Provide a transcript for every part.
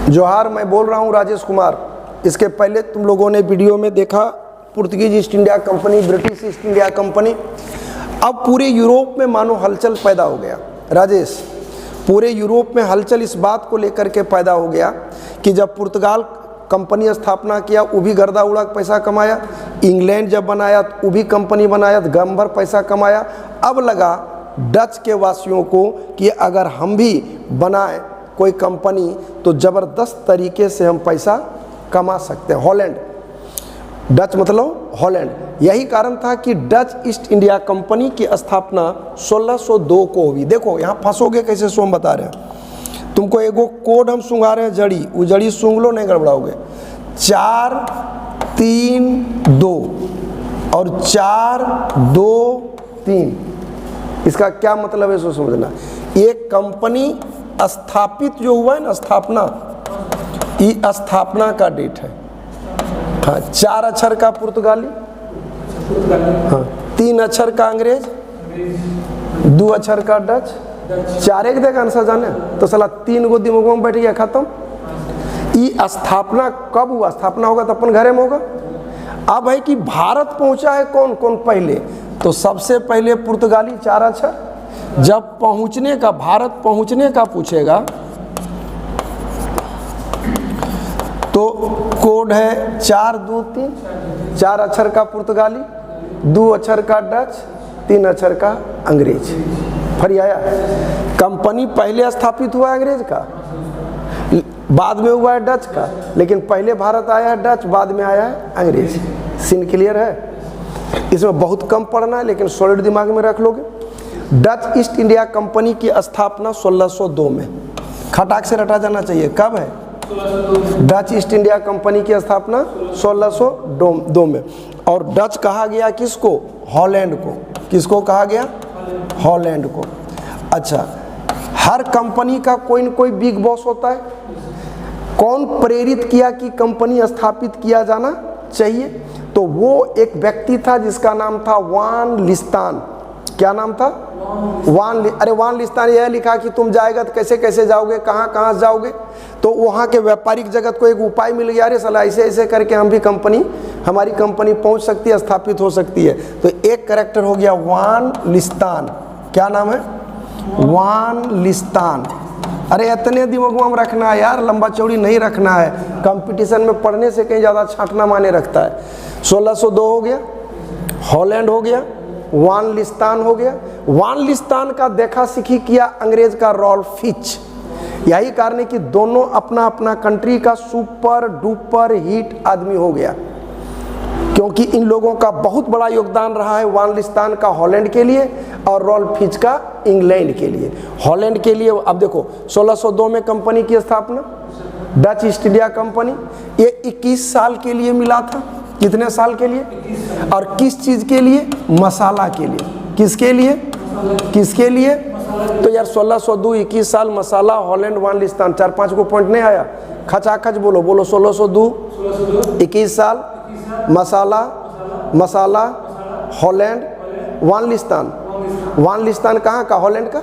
जोहार, मैं बोल रहा हूँ राजेश कुमार। इसके पहले तुम लोगों ने वीडियो में देखा Portuguese east India company, British east India company. अब पूरे यूरोप में मानो हलचल पैदा हो गया। राजेश, पूरे यूरोप में हलचल इस बात को लेकर के पैदा हो गया कि जब पुर्तगाल कंपनी स्थापना किया वो भी गर्दा उड़ा पैसा कमाया, इंग्लैंड जब बनाया तो वो भी कंपनी बनाया तो गम भर पैसा कमाया। अब लगा डच के वासियों को कि अगर हम भी बनाए कोई कंपनी तो ज़बरदस्त तरीके से हम पैसा कमा सकते हैं। हॉलैंड, डच मतलब हॉलैंड। यही कारण था कि डच ईस्ट इंडिया कंपनी की स्थापना 1602 को हुई। देखो यहाँ फंसोगे कैसे, सो हम बता रहे हैं तुमको। एगो कोड हम सूंघा रहे हैं, जड़ी, वो जड़ी सूंघ लो, नहीं गड़बड़ाओगे। 4 3 2 और 4 2 3। इसका क्या मतलब है सो समझना। एक कंपनी स्थापित जो हुआ है ना, स्थापना, ये स्थापना का डेट है। हाँ, 4 अक्षर का पुर्तगाली, हाँ, 3 अक्षर का अंग्रेज, 2 अक्षर का डच, 4 एक देगा आंसर जाने तो साला 3 गो दिमाग में बैठ गया, खत्म। ये स्थापना कब हुआ? स्थापना होगा तो अपन घरे में होगा। अब है कि भारत पहुंचा है कौन कौन पहले, तो सबसे पहले पुर्तगाली 4 अक्षर। जब पहुंचने का, भारत पहुंचने का पूछेगा तो कोड है 4 2 3। 4 अक्षर का पुर्तगाली, 2 अक्षर का डच, 3 अक्षर का अंग्रेज। फिर आया कंपनी पहले स्थापित हुआ अंग्रेज का, बाद में हुआ है डच का, लेकिन पहले भारत आया है डच, बाद में आया है अंग्रेज। सीन क्लियर है? इसमें बहुत कम पढ़ना है लेकिन सॉलिड दिमाग में रख लोगे। डच ईस्ट इंडिया कंपनी की स्थापना 1602 में, खटाक से रटा जाना चाहिए। कब है? डच ईस्ट इंडिया कंपनी की स्थापना 1602 में। और डच कहा गया किसको? हॉलैंड को। किसको कहा गया? हॉलैंड को। अच्छा, हर कंपनी का कोई न कोई बिग बॉस होता है। कौन प्रेरित किया कि कंपनी स्थापित किया जाना चाहिए? तो वो एक व्यक्ति था जिसका नाम था वान लिस्तान। क्या नाम था? वान लिस्तान। यह लिखा कि तुम जाएगा तो कैसे कैसे जाओगे, कहाँ कहाँ जाओगे। तो वहाँ के व्यापारिक जगत को एक उपाय मिल गया, अरे साला ऐसे ऐसे करके हम भी कंपनी, हमारी कंपनी पहुँच सकती है, स्थापित हो सकती है। तो एक कैरेक्टर हो गया वान लिस्तान। क्या नाम है? वान लिस्तान। अरे इतने दिमाग में रखना है यार, लंबा चौड़ी नहीं रखना है। कंपटीशन में पढ़ने से कहीं ज़्यादा छांटना माने रखता है। 1602 हो गया, हॉलैंड हो गया, वान लिस्तान हो गया। वान लिस्तान का देखा सीखी किया अंग्रेज का रॉल्फ फिच। यही कारण है कि दोनों अपना अपना कंट्री का सुपर डुपर हिट आदमी हो गया, क्योंकि इन लोगों का बहुत बड़ा योगदान रहा है। वान लिस्तान का हॉलैंड के लिए और रॉल्फ फिच का इंग्लैंड के लिए। हॉलैंड के लिए अब देखो 1602 में कंपनी की स्थापना, डच ईस्ट इंडिया कंपनी। ये 21 साल के लिए मिला था। कितने साल के लिए? और किस चीज़ के लिए? मसाला के लिए। किसके लिए? किसके लिए? तो यार 1602 21 साल मसाला, हॉलैंड, वान लिस्तान, 4-5 को पॉइंट नहीं आया? खचाखच बोलो बोलो। 1602 21 साल मसाला, मसाला, हॉलैंड, वान लिस्तान। वान लिस्तान कहाँ का? हॉलैंड का।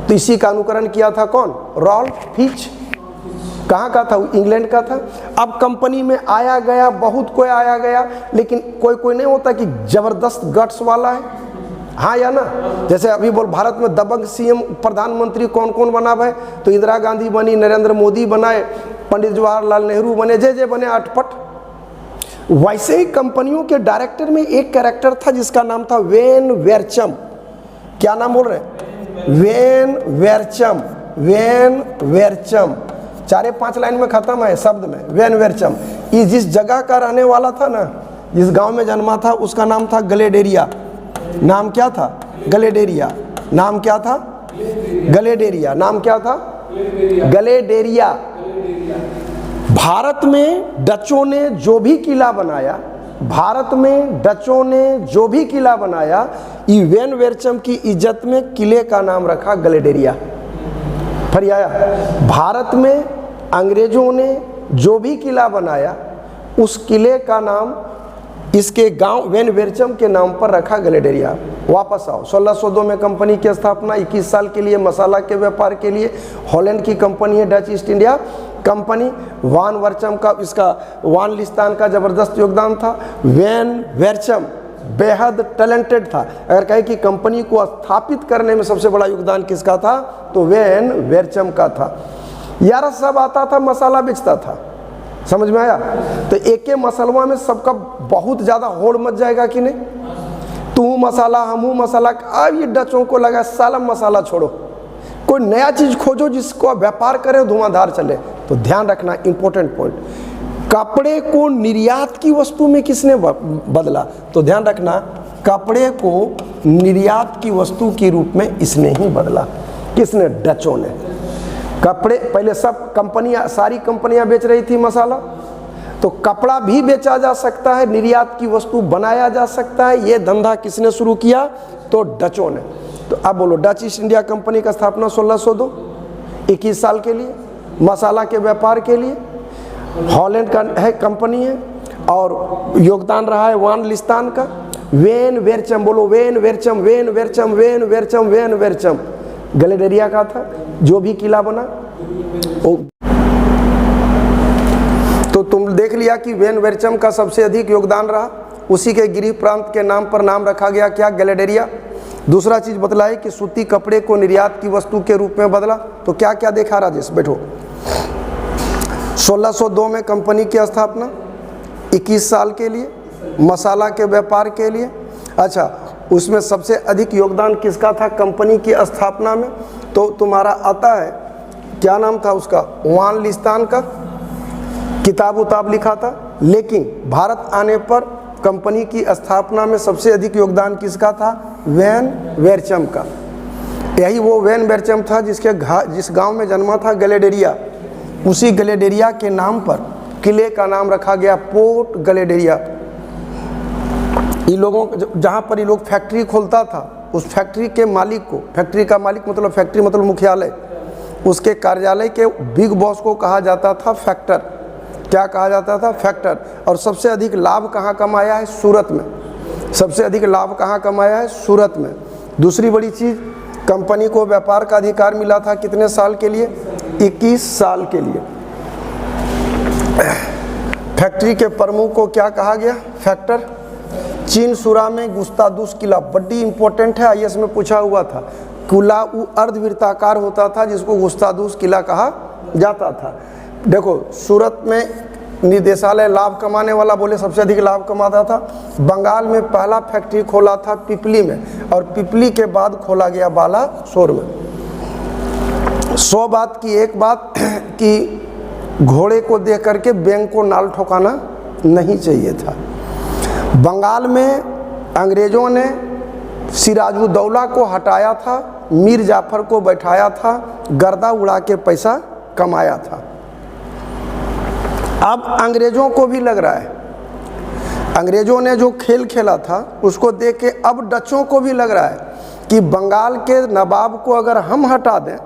तो इसी का अनुकरण किया था कौन? Ralph Fitch. कहाँ का था? इंग्लैंड का था। अब कंपनी में आया गया, बहुत कोई आया गया, लेकिन कोई कोई नहीं होता कि जबरदस्त गट्स वाला है। हाँ या ना? जैसे अभी बोल, भारत में दबंग सीएम प्रधानमंत्री कौन कौन बना भाई? तो इंदिरा गांधी बनी, नरेंद्र मोदी बनाए, पंडित जवाहरलाल नेहरू बने, जे बने अटपट। वैसे ही कंपनियों के डायरेक्टर में एक कैरेक्टर था जिसका नाम था वेन वेरचम। क्या नाम बोल रहे हैं? वेन वेरचम। वेन वेरचम 4-5 लाइन में खत्म है शब्द में। वेन वेरचम ये जिस जगह का रहने वाला था ना, जिस गांव में जन्मा था, उसका नाम था गलेडेरिया। नाम क्या था? गलेडेरिया। नाम क्या था? गलेडेरिया। नाम क्या था? गलेडेरिया। भारत में डचों ने जो भी किला बनाया, भारत में डचों ने जो भी किला बनाया, वेन वेरचम की इज्जत में किले का नाम रखा गलेडेरिया। फिर आया भारत में अंग्रेजों ने जो भी किला बनाया, उस किले का नाम इसके गांव वेन वेरचम के नाम पर रखा गलेडेरिया। वापस आओ, 1602 में कंपनी की स्थापना, 21 साल के लिए मसाला के व्यापार के लिए। हॉलैंड की कंपनी है डच ईस्ट इंडिया कंपनी। वान वर्चम का, इसका वान लिस्तान का ज़बरदस्त योगदान था। वैन वेरचम बेहद टैलेंटेड था। अगर कहे कि कंपनी को स्थापित करने में सबसे बड़ा योगदान किसका था, तो वैन वेरचम का था। यार सब आता था, मसाला बेचता था, समझ में आया। तो एक मसलवा में सबका बहुत ज़्यादा होड़ मच जाएगा कि नहीं, तू मसाला हमू मसाला। अब ये डचों को लगा साला मसाला छोड़ो, कोई नया चीज़ खोजो जिसको व्यापार करे धुआंधार चले। तो ध्यान रखना, इंपॉर्टेंट पॉइंट, कपड़े को निर्यात की वस्तु में किसने बदला, तो ध्यान रखना, कपड़े को निर्यात की वस्तु के रूप में इसने ही बदला। किसने, डचों ने। कपड़े पहले सब कंपनियां, सारी कंपनियां बेच रही थी मसाला, तो कपड़ा भी बेचा जा सकता है, निर्यात की वस्तु बनाया जा सकता है। ये धंधा किसने शुरू किया, तो डचों ने। तो अब बोलो, डच ईस्ट इंडिया कंपनी का स्थापना 1602, 21 साल के लिए मसाला के व्यापार के लिए। हॉलैंड का है कंपनी है, और योगदान रहा है वान लिस्तान का। वैन वेरचम, बोलो वैन वेरचम, वैन वेरचम, वैन वेरचम, वैन वेरचम गलेडेरिया का था, जो भी किला बना। तो तुम देख लिया कि वैन वेरचम का सबसे अधिक योगदान रहा। उसी के गिरिह प्रांत के नाम पर नाम रखा गया, क्या, गलेडेरिया। दूसरा चीज बतलाई कि सूती कपड़े को निर्यात की वस्तु के रूप में बदला। तो क्या क्या देखा राजेश, बैठो। 1602 में कंपनी की स्थापना, 21 साल के लिए मसाला के व्यापार के लिए। अच्छा, उसमें सबसे अधिक योगदान किसका था कंपनी की स्थापना में, तो तुम्हारा आता है, क्या नाम था उसका, वान लिस्तान का। किताब उताब लिखा था, लेकिन भारत आने पर कंपनी की स्थापना में सबसे अधिक योगदान किसका था, वैन वेरचम का। यही वो वैन वेरचम था जिस गांव में जन्मा था, गलेडेरिया। उसी गलेडेरिया के नाम पर किले का नाम रखा गया, पोर्ट गलेडेरिया। इन लोगों, जहाँ पर ये लोग फैक्ट्री खोलता था, उस फैक्ट्री के मालिक को, फैक्ट्री का मालिक मतलब फैक्ट्री मतलब मुख्यालय, उसके कार्यालय के बिग बॉस को कहा जाता था फैक्टर। क्या कहा जाता था, फैक्टर। और सबसे अधिक लाभ कहाँ कमाया है, सूरत में। सबसे अधिक लाभ कहाँ कमाया है, सूरत में। दूसरी बड़ी चीज़, कंपनी को व्यापार का अधिकार मिला था कितने साल के लिए, 21 साल के लिए। फैक्ट्री के प्रमुख को क्या कहा गया, फैक्टर। चीन सुरा में गुस्तादुस किला, बड़ी इंपॉर्टेंट है, आईएएस में पूछा हुआ था। किला वो अर्धवृत्ताकार होता था जिसको गुस्तादुस किला कहा जाता था। देखो, सूरत में निदेशालय लाभ कमाने वाला, बोले सबसे अधिक लाभ कमाता था। बंगाल में पहला फैक्ट्री खोला था पिपली में, और पिपली के बाद खोला गया बालासोर में। 100 बात की एक बात कि घोड़े को देख करके बैंग को नाल ठोकाना नहीं चाहिए था। बंगाल में अंग्रेज़ों ने सिराजुद्दौला को हटाया था, मीर जाफर को बैठाया था, गर्दा उड़ा के पैसा कमाया था। अब अंग्रेज़ों को भी लग रहा है, अंग्रेज़ों ने जो खेल खेला था उसको देख के अब डचों को भी लग रहा है कि बंगाल के नवाब को अगर हम हटा दें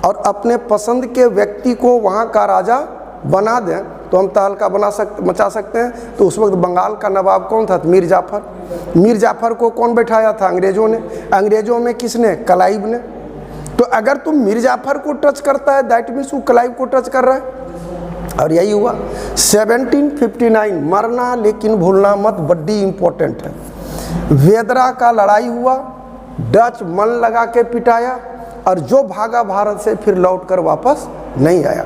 और अपने पसंद के व्यक्ति को वहाँ का राजा बना दें तो हम तहलका मचा सकते हैं। तो उस वक्त बंगाल का नवाब कौन था, मीर जाफर। मीर जाफर को कौन बैठाया था, अंग्रेज़ों ने। अंग्रेज़ों में किसने, क्लाइव ने। तो अगर तुम मीर जाफर को टच करता है, दैट मीन्स वो क्लाइव को टच कर रहा है। और यही हुआ 1759, मरना लेकिन भूलना मत, बड़ी इंपॉर्टेंट है। वेदरा का लड़ाई हुआ, डच मन लगा के पिटाया, और जो भागा भारत से फिर लौट कर वापस नहीं आया।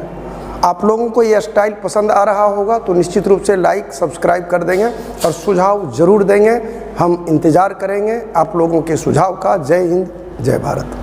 आप लोगों को ये स्टाइल पसंद आ रहा होगा तो निश्चित रूप से लाइक सब्सक्राइब कर देंगे और सुझाव ज़रूर देंगे। हम इंतज़ार करेंगे आप लोगों के सुझाव का। जय हिंद, जय भारत।